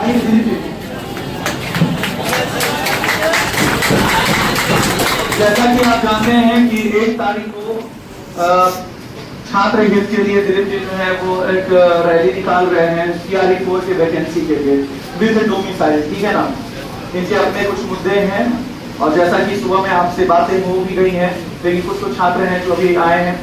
जैसा कि आप जानते हैं कि 1 तारीख को छात्र हित के लिए दिलीप जी जो है वो एक रैली निकाल रहे हैं टीआरई 4 के वैकेंसी के लिए विद डोमिसाइल, ठीक है ना। इनके अपने कुछ मुद्दे हैं और जैसा कि सुबह में आपसे बातें हो भी गई हैं, लेकिन कुछ छात्र हैं जो अभी आए हैं।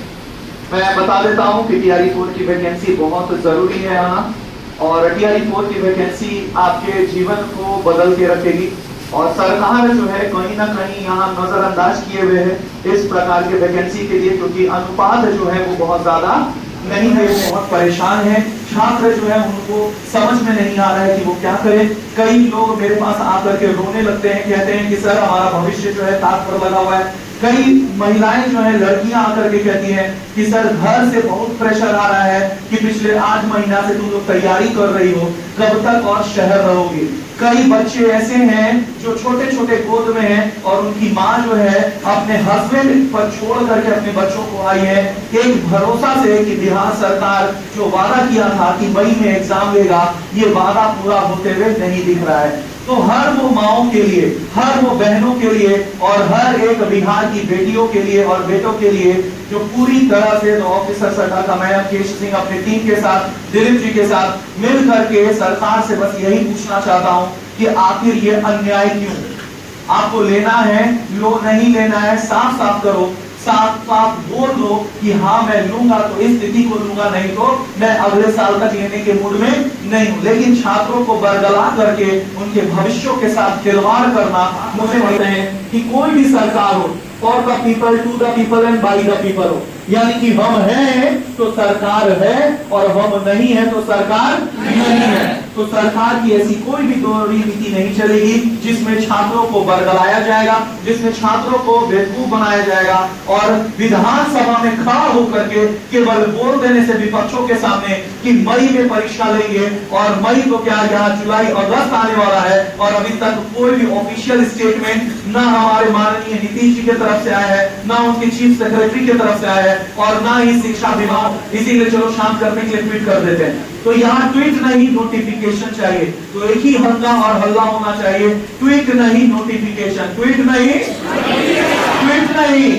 मैं बता देता हूं कि टीआरई 4 की वैकेंसी बहुत जरूरी है यहाँ, और टीआरई 4 की वैकेंसी आपके जीवन को बदल के रखेगी। और सरकार जो है कहीं ना कहीं यहाँ नजरअंदाज किए हुए है इस प्रकार के वैकेंसी के लिए, क्योंकि अनुपात जो है वो बहुत ज्यादा नहीं है, बहुत परेशान है। छात्र जो है उनको समझ में नहीं आ रहा है कि वो क्या करें। कई लोग मेरे पास आकर के रोने लगते हैं, कहते हैं कि सर हमारा भविष्य जो है ताक पर लगा हुआ है। कई महिलाएं जो है लड़कियां आकर के कहती हैं कि सर घर से बहुत प्रेशर आ रहा है कि पिछले 8 महीना से तुम लोग तैयारी कर रही हो, कब तक और शहर रहोगी। कई बच्चे ऐसे हैं जो छोटे छोटे गोद में हैं और उनकी माँ जो है अपने हस्बैंड पर छोड़ करके अपने बच्चों को आई है एक भरोसा से कि बिहार सरकार जो वादा किया था कि मई में एग्जाम लेगा, ये वादा पूरा होते हुए नहीं दिख रहा है। तो हर वो माओं के लिए, हर वो बहनों के लिए और हर एक बिहार की बेटियों के लिए और बेटों के लिए जो पूरी तरह से ऑफिसर सरकार का मैं केश सिंह अपनी टीम के साथ, दिलीप जी के साथ मिल करके सरकार से बस यही पूछना चाहता हूं कि आखिर ये अन्याय क्यों? आपको लेना है, लो, नहीं लेना है, साफ साफ करो, साफ साफ बोल दो कि हाँ मैं लूंगा तो इस स्थिति को लूंगा, नहीं तो मैं अगले साल तक लेने के मूड में नहीं हूं। लेकिन छात्रों को बरगला करके उनके भविष्यों के साथ खिलवाड़ करना, मुझे लगता है कि कोई भी सरकार हो, for the people, to the people and by the people हो, यानी कि हम हैं तो सरकार है और हम नहीं है तो सरकार नहीं है। तो सरकार की ऐसी कोई भी दोहरी नीति नहीं चलेगी जिसमें छात्रों को बरगलाया जाएगा, जिसमें छात्रों को बेवकूफ बनाया जाएगा और विधानसभा में खड़ा होकर के केवल बोल देने से विपक्षों के सामने कि मई में परीक्षा लेंगे, और मई तो क्या, यहाँ जुलाई अगस्त आने वाला है और अभी तक कोई भी ऑफिशियल स्टेटमेंट ना हमारे माननीय नीतीश जी की तरफ से आया है, ना उनके चीफ सेक्रेटरी की तरफ से आया है और ना ही शिक्षा विभाग। इसीलिए चलो शांत करने के लिए ट्वीट कर देते हैं। तो यहाँ ट्वीट नहीं नोटिफिकेशन चाहिए, तो एक ही हल्ला और हल्ला होना चाहिए, ट्वीट नहीं नोटिफिकेशन, ट्वीट नहीं, ट्वीट नहीं,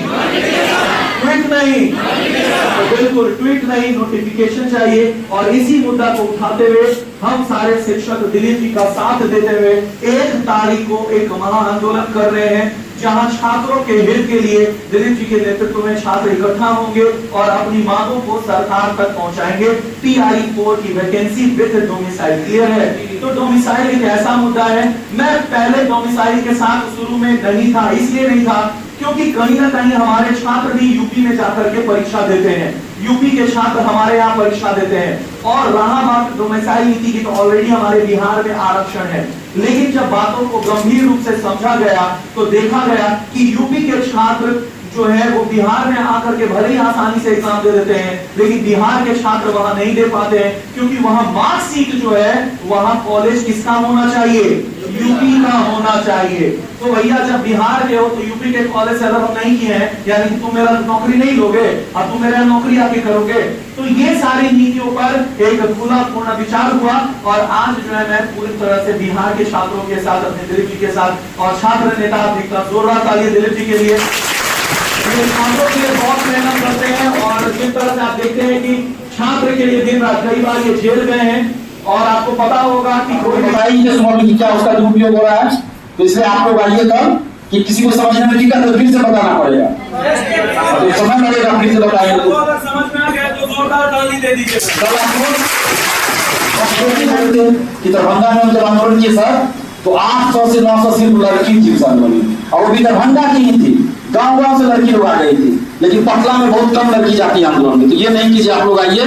ट्वीट नहीं, तो बिल्कुल ट्वीट नहीं नोटिफिकेशन चाहिए। और इसी मुद्दा को उठाते हुए हम सारे शिक्षक दिलीप जी का साथ देते हुए 1 तारीख को एक महा आंदोलन कर रहे हैं, जहां छात्रों के हित के लिए दिलीप जी के नेतृत्व में छात्र इकट्ठा होंगे और अपनी मांगों को सरकार तक पहुंचाएंगे। टीआरई 4 की वैकेंसी विद डोमिसाइल क्लियर है। तो डोमिसाइल एक ऐसा मुद्दा है, मैं पहले डोमिसाइल के साथ शुरू में नहीं था, इसलिए नहीं था क्योंकि कहीं ना कहीं हमारे छात्र भी यूपी में जाकर के परीक्षा देते हैं, यूपी के छात्र हमारे यहाँ परीक्षा देते हैं। और रहा बात डोमिसाइल नीति की, तो ऑलरेडी हमारे बिहार में आरक्षण है, लेकिन जब बातों को गंभीर रूप से समझा गया तो देखा गया कि यूपी के छात्र जो है वो बिहार में आकर के भले ही आसानी से एग्जाम दे देते हैं, लेकिन बिहार के छात्र वहां नहीं दे पाते हैं, क्योंकि वहां मार्कशीट जो है वहां कॉलेज किसका होना चाहिए, यूपी का होना चाहिए। तो भैया जब बिहार के हो तो यूपी के कॉलेज से अगर हम नहीं किए हैं, यानी कि तुम मेरा नौकरी नहीं लोगे और तुम मेरा नौकरी आके करोगे। तो ये सारी नीतियों पर एक खुला पूर्ण विचार हुआ और आज जो है मैं पूरी तरह से बिहार के छात्रों के साथ, अपने दिलीप जी के साथ, और छात्र नेता जोरदार ताली दिलीप जी के लिए, छात्रों के लिए बहुत मेहनत करते हैं। और जिस तरह से आप देखते हैं कि छात्र के लिए दिन रात कई बार ये जेल गए हैं, और आपको पता होगा कि कोई बताइए क्या उसका दुरुपयोग हो रहा है। तो इसलिए आप लोग आइए तब कि किसी को समझने में दिक्कत तो फिर से बताना पड़ेगा, तो समझ लगेगा, फिर से बताइए। अगर समझ में आ गया तो जोरदार ताली दे दीजिए। कि दरभंगा में जब आंदोलन किए सर, तो 800 से 900 सिर्फ लड़की थी उस आंदोलन में, और वो भी दरभंगा की ही थी, गांव गांव से लड़की लोग आ गई थी, लेकिन पटना में बहुत कम लड़की जाती है आंदोलन में। तो ये नहीं कीजिए, आप लोग आइए